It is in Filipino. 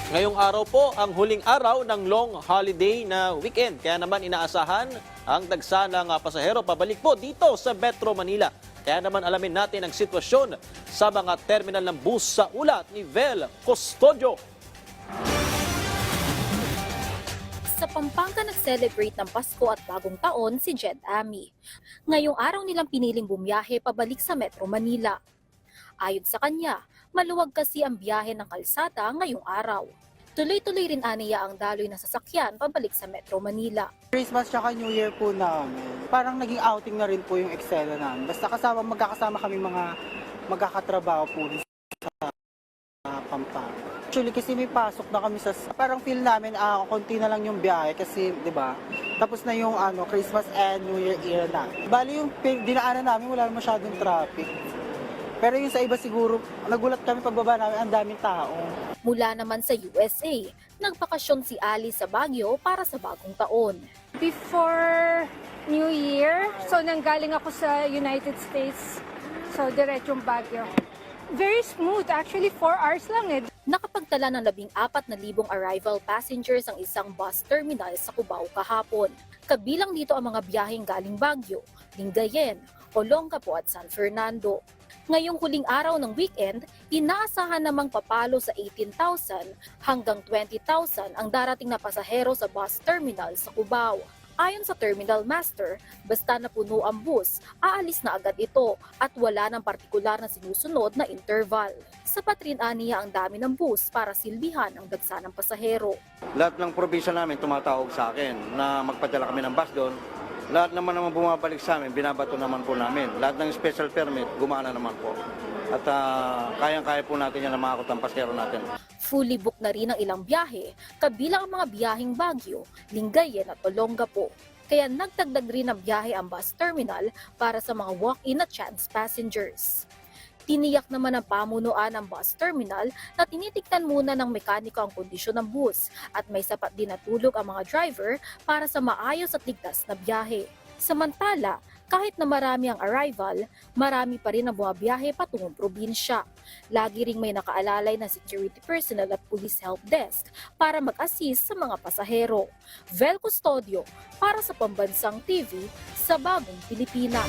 Ngayong araw po ang huling araw ng long holiday na weekend. Kaya naman inaasahan ang dagsa ng pasahero pabalik po dito sa Metro Manila. Kaya naman alamin natin ang sitwasyon sa mga terminal ng bus sa ulat ni Vel Custodio. Sa Pampanga nag-celebrate ng Pasko at Bagong Taon si Jed Ami. Ngayong araw nilang piniling bumiyahe pabalik sa Metro Manila. Ayon sa kanya, maluwag kasi ang biyahe ng kalsada ngayong araw. Tuloy-tuloy rin aniya ang daloy ng sasakyan pabalik sa Metro Manila. Christmas tsaka New Year po namin. Parang naging outing na rin po yung eksena namin. Basta magkakasama kami mga magkakatrabaho po sa Pampanga. Actually kasi may pasok na kami sa parang feel namin konti na lang yung biyahe kasi 'di ba? Tapos na yung Christmas and New Year era na. Bali yung dinaanan namin wala masyadong traffic. Pero yung sa iba siguro, nagulat kami pagbaba namin, ang daming tao. Mula naman sa USA, nagbakasyon si Ali sa Baguio para sa Bagong Taon. Before New Year, so nanggaling ako sa United States, so diretsong Baguio. Very smooth, actually 4 hours lang eh. Nakapagtala ng 14,000 arrival passengers ang isang bus terminal sa Cubao kahapon. Kabilang dito ang mga biyaheng galing Baguio, Lingayen, Olongapo at San Fernando. Ngayong huling araw ng weekend, inaasahan namang papalo sa 18,000 hanggang 20,000 ang darating na pasahero sa bus terminal sa Cubao. Ayon sa terminal master, basta napuno ang bus, aalis na agad ito at wala ng partikular na sinusunod na interval. Sapat rin aniya ang dami ng bus para silbihan ang dagsa ng pasahero. Lahat ng probinsya namin tumatawag sa akin na magpadala kami ng bus doon. Lahat naman bumabalik sa amin, binabato naman po namin. Lahat ng special permit, gumana naman po. At kayang-kaya po natin yan na makakot ang pasahero natin. Fully booked na rin ang ilang biyahe, kabilang ang mga biyaheng Baguio, Lingayen at Olongapo. Kaya nagdagdag rin ng biyahe ang bus terminal para sa mga walk-in at chance passengers. Tiniyak naman ng pamunuan ng bus terminal na tinitignan muna ng mekaniko ang kondisyon ng bus at may sapat din na tulog ang mga driver para sa maayos at ligtas na biyahe. Samantala, kahit na marami ang arrival, marami pa rin ang bumabiyahe patungong probinsya. Lagi ring may nakaalalay na security personnel at police help desk para mag-assist sa mga pasahero. Vel Custodio para sa Pambansang TV sa Bagong Pilipinas.